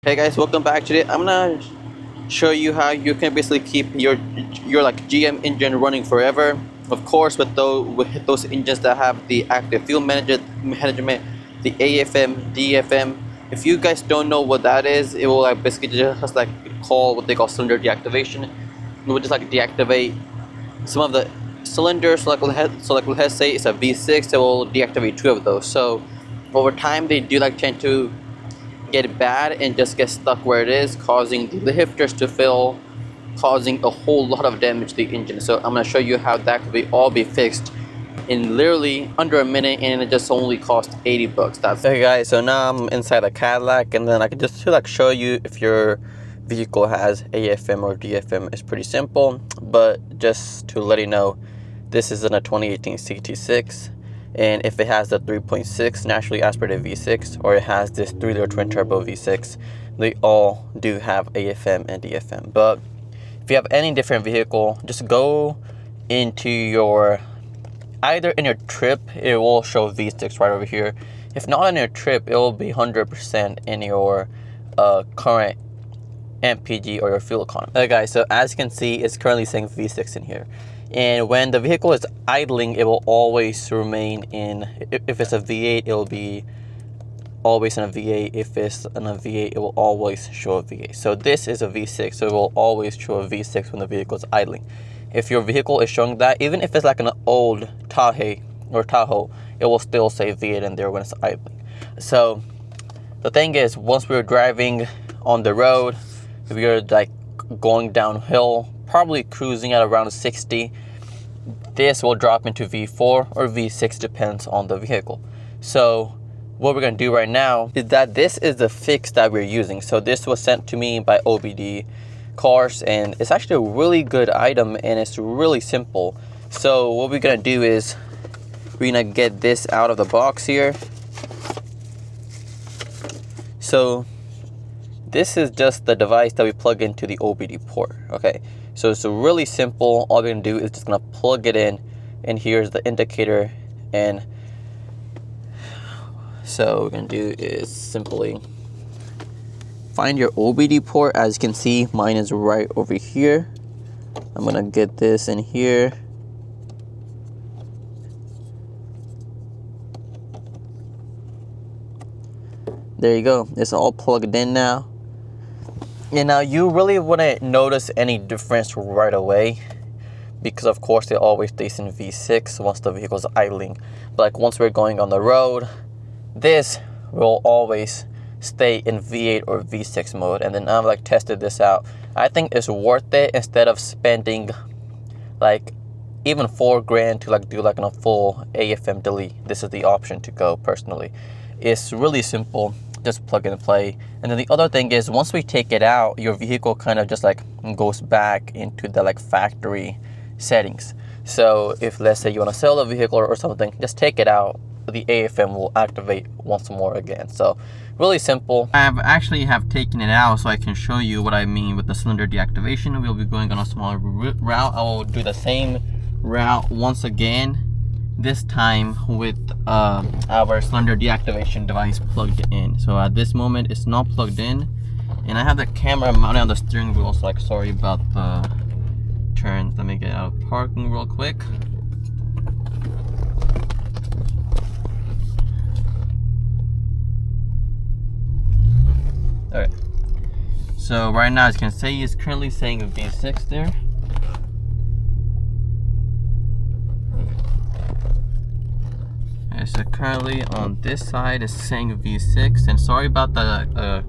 Hey guys, welcome back. Today I'm gonna show you how you can basically keep your like GM engine running forever. Of course, with those engines that have the active fuel management, the AFM, DFM. If you guys don't know what that is, it will like basically just like call what they call cylinder deactivation. It will just like deactivate some of the cylinders. So like let's say it's a V6, it will deactivate two of those. So over time, they do like tend to get bad and just get stuck where it is, causing the lifters to fail, causing a whole lot of damage to the engine. So I'm going to show you how that could all be fixed in literally under a minute, and it just only cost $80. That's okay guys, so now I'm inside the Cadillac, and then I can just like show you if your vehicle has AFM or DFM. It's pretty simple, but just to let you know, this is in a 2018 CT6. And if it has the 3.6 naturally aspirated V6, or it has this 3-liter twin turbo V6, they all do have AFM and DFM. But if you have any different vehicle, just go into your, either in your trip, it will show V6 right over here. If not in your trip, it will be 100% in your current MPG or your fuel economy. Okay guys, so as you can see, it's currently saying V6 in here. And when the vehicle is idling, it will always remain in, if it's a V8, it will be always in a V8. If it's in a V8, it will always show a V8. So this is a V6, so it will always show a V6 when the vehicle is idling. If your vehicle is showing that, even if it's like an old Tahoe, it will still say V8 in there when it's idling. So the thing is, once we're driving on the road, if you're like going downhill, probably cruising at around 60, this will drop into V4 or V6, depends on the vehicle. So what we're going to do right now is that this is the fix that we're using. So this was sent to me by OBD Cars, and it's actually a really good item, and it's really simple. So what we're going to do is we're going to get this out of the box here. So this is just the device that we plug into the OBD port. Okay, so it's really simple. All we're gonna do is just gonna plug it in, and here's the indicator. And so what we're gonna do is simply find your OBD port. As you can see, mine is right over here. I'm gonna get this in here. There you go, it's all plugged in now. And now you really wouldn't notice any difference right away, because of course it always stays in V6 once the vehicle's idling. But like once we're going on the road, this will always stay in V8 or V6 mode. And then I've like tested this out. I think it's worth it instead of spending like even $4,000 to like do like a full AFM delete. This is the option to go personally. It's really simple. Just plug and play. And then the other thing is, once we take it out, your vehicle kind of just like goes back into the like factory settings. So if let's say you want to sell a vehicle or something, just take it out, the AFM will activate once more again. So really simple. I have taken it out so I can show you what I mean with the cylinder deactivation. We'll be going on a smaller route. I will do the same route once again, this time with our cylinder deactivation device plugged in. So at this moment it's not plugged in, and I have the camera mounted on the steering wheel, so like sorry about the turns. Let me get out of parking real quick. Alright, so right now as you can see, it's currently saying a V6 there. So currently on this side is saying V6, and sorry about that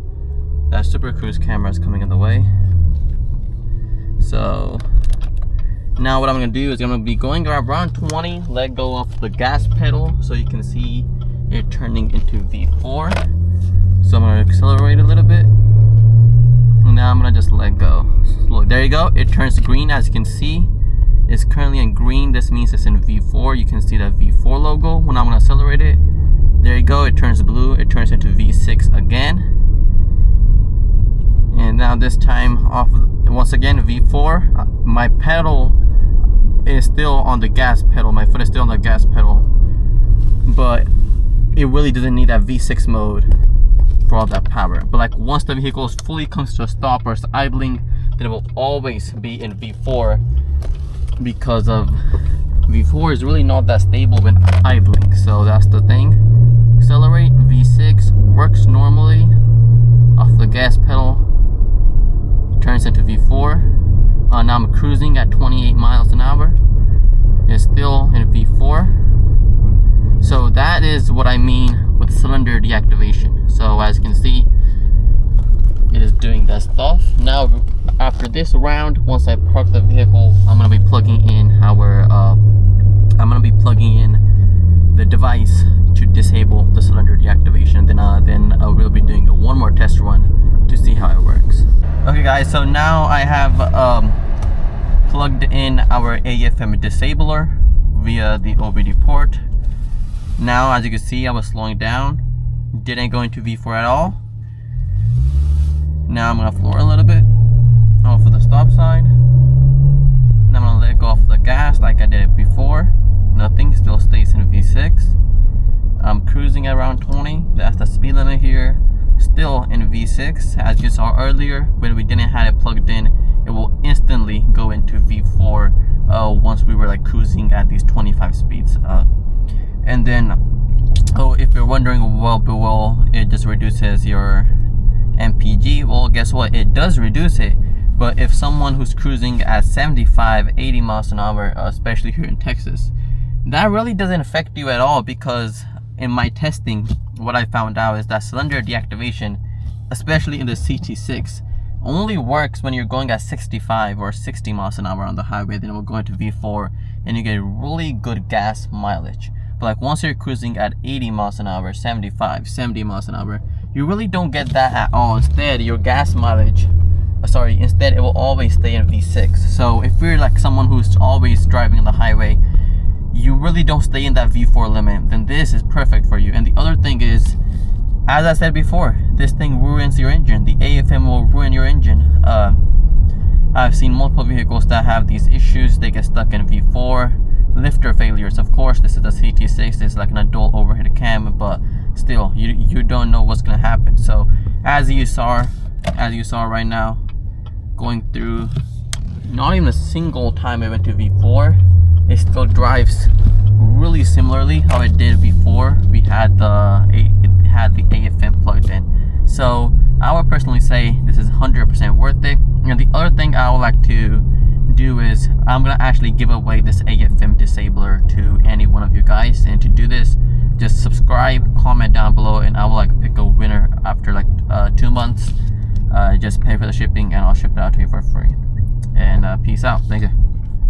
Super Cruise camera is coming in the way. So now what I'm gonna do is I'm gonna be going around 20, let go off the gas pedal so you can see it turning into V4. So I'm gonna accelerate a little bit, and now I'm gonna just let go. So there you go, it turns green. As you can see, it's currently in green. This means it's in V4. You can see that V4 logo. When I'm gonna accelerate it, there you go, it turns blue. It turns into V6 again. And now this time off, once again V4. My pedal is still on the gas pedal. My foot is still on the gas pedal, but it really doesn't need that V6 mode. So I'm gonna accelerate it a little bit. And now this time off, once again V4. My pedal is still on the gas pedal. My foot is still on the gas pedal, but it really doesn't need that V6 mode. So for all that power. But like once the vehicle fully comes to a stop or it's idling, then it will always be in V4, because of V4 is really not that stable when idling. So that's the thing. Accelerate, V6 works normally off the gas pedal, turns into V4. Now I'm cruising at 28 miles an hour. It's still in V4. So that is what I mean with cylinder deactivation. So as you can see, it is doing that stuff. Now after this round, once I park the vehicle, I'm gonna be plugging in the device to disable the cylinder deactivation. Then we'll be doing one more test run to see how it works. Okay guys, so now I have plugged in our AFM disabler via the OBD port. Now as you can see, I was slowing down, didn't go into V4 at all. Now I'm gonna floor a little bit off of the stop sign. Now I'm gonna let go off the gas like I did it before. Nothing, still stays in V6. I'm cruising at around 20. That's the speed limit here. Still in V6. As you saw earlier, when we didn't have it plugged in, it will instantly go into V4 once we were like cruising at these 25 speeds. And then, if you're wondering, well, it just reduces your MPG. Well, guess what? It does reduce it. But if someone who's cruising at 75, 80 miles an hour, especially here in Texas, that really doesn't affect you at all, because in my testing, what I found out is that cylinder deactivation, especially in the CT6, only works when you're going at 65 or 60 miles an hour on the highway. Then it will go into V4 and you get really good gas mileage. But like once you're cruising at 80 miles an hour, 75, 70 miles an hour, you really don't get that at all. Instead, your gas mileage, instead it will always stay in V6. So if you're like someone who's always driving on the highway, you really don't stay in that V4 limit, then this is perfect for you. And the other thing is, as I said before, this thing ruins your engine. The AFM will ruin your engine. I've seen multiple vehicles that have these issues. They get stuck in V4. Lifter failures, of course. This is the CT6. It's like an adult overhead cam, but still, you don't know what's gonna happen. So as you saw right now, going through, not even a single time I went to V4, it still drives really similarly how it did before we had the AFM plugged in. So I would personally say this is 100% worth it. And the other thing I would like to do is I'm gonna actually give away this AFM disabler to any one of you guys. And to do this, just subscribe, comment down below, and I will like pick a winner after like 2 months. Just pay for the shipping and I'll ship it out to you for free. And peace out. Thank you.